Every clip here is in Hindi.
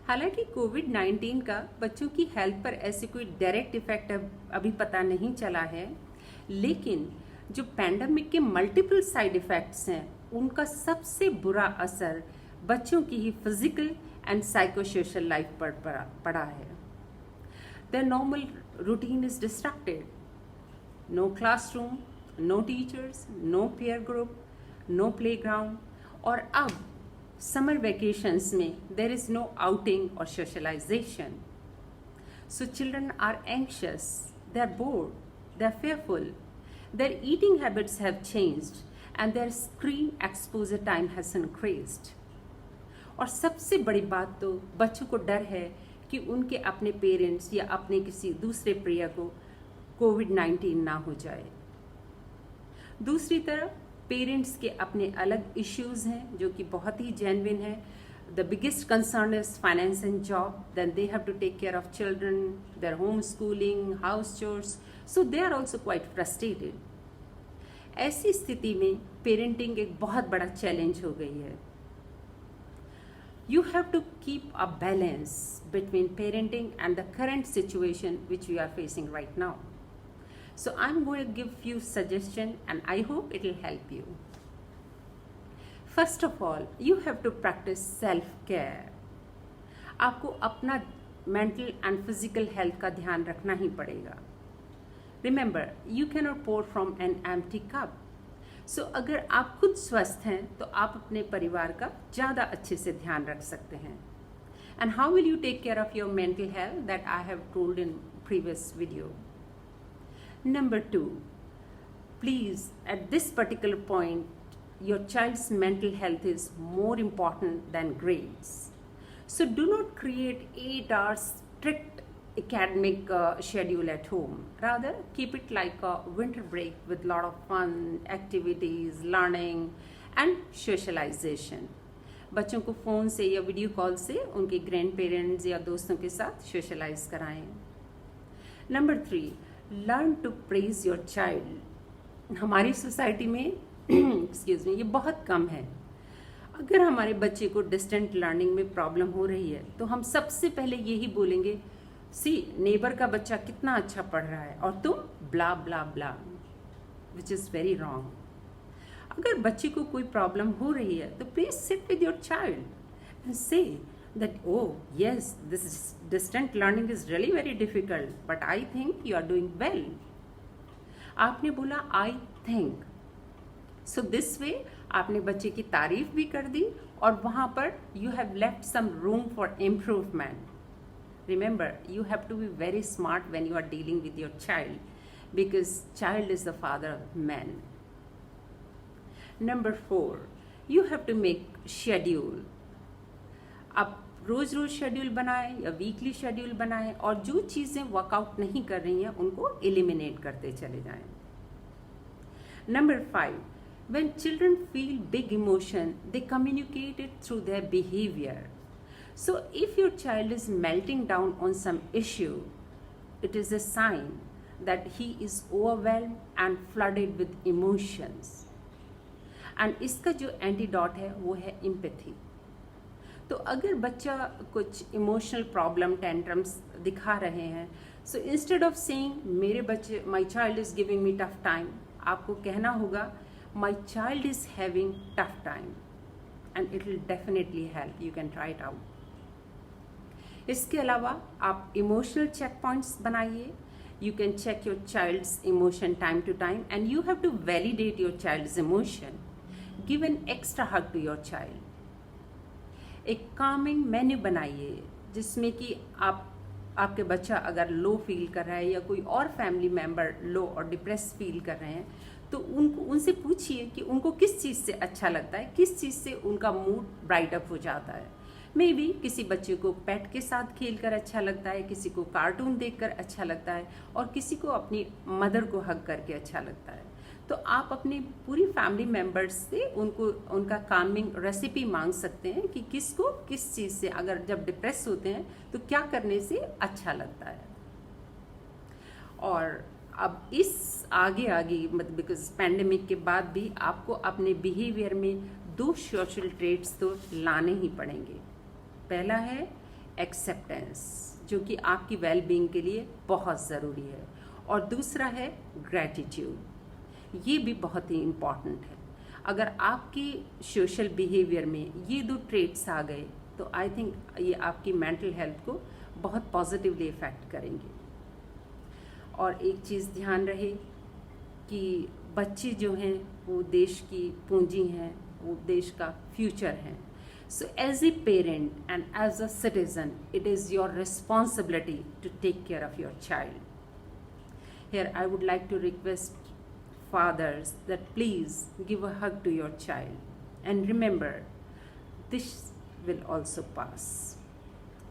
हालांकि कोविड-19 का बच्चों की हेल्थ पर ऐसे कोई डायरेक्ट इफेक्ट अभी पता नहीं चला है, लेकिन जो पैंडमिक के मल्टीपल साइड इफेक्ट्स हैं उनका सबसे बुरा असर बच्चों की ही physical and psycho social life पर पड़ा है। Their normal routine is disrupted. No classroom, no teachers, no peer group, no playground, और अब समर वेकेशंस में there is no outing or socialization. So children are anxious, they are bored, they are fearful, their eating habits have changed and their screen exposure time has increased. और सबसे बड़ी बात तो बच्चों को डर है कि उनके अपने पेरेंट्स या अपने किसी दूसरे प्रिय को कोविड-19 ना हो जाए। दूसरी तरफ पेरेंट्स के अपने अलग इश्यूज हैं जो कि बहुत ही जेन्युइन है। The biggest concern is finance and job, then they have to take care of children, their home schooling, house chores, so they are also quite frustrated. ऐसी स्थिति में पेरेंटिंग एक बहुत बड़ा चैलेंज हो गई है। You have to keep a balance between parenting and the current situation which we are facing right now. So I'm going to give few suggestions and I hope it will help you. First of all, you have to practice self-care. आपको अपना mental and physical health का ध्यान रखना ही पड़ेगा. Remember, you cannot pour from an empty cup. सो अगर आप खुद स्वस्थ हैं तो आप अपने परिवार का ज़्यादा अच्छे से ध्यान रख सकते हैं। And how will you take care of your mental health, that I have told in previous video. Number 2, please at this particular point your child's mental health is more important than grades. So do not create 8 hours strict academic schedule at home. Rather, keep it like a winter break with lot of fun, activities, learning and socialization. बच्चों को फ़ोन से या वीडियो कॉल से उनके ग्रैंड पेरेंट्स या दोस्तों के साथ सोशलाइज कराएं। Number 3, learn to praise your child. हमारी सोसाइटी में एक्सक्यूज मी, ये बहुत कम है। अगर हमारे बच्चे को डिस्टेंट लर्निंग में प्रॉब्लम हो रही है तो हम सबसे पहले यही बोलेंगे, सी नेबर का बच्चा कितना अच्छा पढ़ रहा है और तुम blah blah blah, which is very wrong. अगर बच्चे को कोई प्रॉब्लम हो रही है तो please sit with your child and say that oh yes, this distant learning is really very difficult but I think you are doing well. आपने बोला I think, so this way आपने बच्चे की तारीफ भी कर दी और वहाँ पर you have left some room for improvement. Remember, you have to be very smart when you are dealing with your child because child is the father of man. Number 4, you have to make schedule. आप रोज रोज शेड्यूल बनाएं या वीकली शेड्यूल बनाएं और जो चीज़ें वर्कआउट नहीं कर रही हैं उनको एलिमिनेट करते चले जाएं. Number 5, when children feel big emotion, they communicate it through their behavior. So if your child is melting down on some issue, it is a sign that he is overwhelmed and flooded with emotions. And इसका जो एंटीडॉट है वो है एम्पैथी. तो अगर बच्चा कुछ इमोशनल प्रॉब्लम टेंट्रम्स दिखा रहे हैं, सो इंस्टेड ऑफ सेइंग मेरे बच्चे my child is giving me tough time, आपको कहना होगा my child is having tough time, and it will definitely help. You can try it out. इसके अलावा आप इमोशनल चेक पॉइंट्स बनाइए. You can check your child's emotion time to time, and you have to validate your child's emotion. Give an extra hug to your child. एक calming menu बनाइए जिसमें कि आपके बच्चा अगर लो फील कर रहा है या कोई और फैमिली मेम्बर लो और डिप्रेस फील कर रहे हैं तो उनसे पूछिए कि उनको किस चीज़ से अच्छा लगता है, किस चीज़ से उनका मूड ब्राइट अप हो जाता है. मे बी किसी बच्चे को पेट के साथ खेलकर अच्छा लगता है, किसी को कार्टून देखकर अच्छा लगता है, और किसी को अपनी मदर को हग करके अच्छा लगता है. तो आप अपनी पूरी फैमिली मेम्बर्स से उनका कामिंग रेसिपी मांग सकते हैं कि किसको किस चीज़ से, अगर जब डिप्रेस होते हैं तो क्या करने से अच्छा लगता है. और अब इस आगे मतलब बिकॉज पैंडेमिक के बाद भी आपको अपने बिहेवियर में 2 सोशल ट्रेट्स तो लाने ही पड़ेंगे. पहला है एक्सेप्टेंस, जो कि आपकी वेलबींग के लिए बहुत ज़रूरी है, और दूसरा है ग्रैटिट्यूड। ये भी बहुत ही इम्पॉर्टेंट है। अगर आपकी सोशल बिहेवियर में ये दो ट्रेट्स आ गए तो आई थिंक ये आपकी मेंटल हेल्थ को बहुत पॉजिटिवली इफ़ेक्ट करेंगे। और एक चीज़ ध्यान रहे कि बच्चे जो हैं वो देश की पूंजी हैं, वो देश का फ्यूचर हैं। So as a parent and as a citizen, it is your responsibility to take care of your child. Here I would like to request fathers that please give a hug to your child, and remember, this will also pass.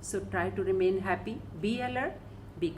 So try to remain happy, be alert, be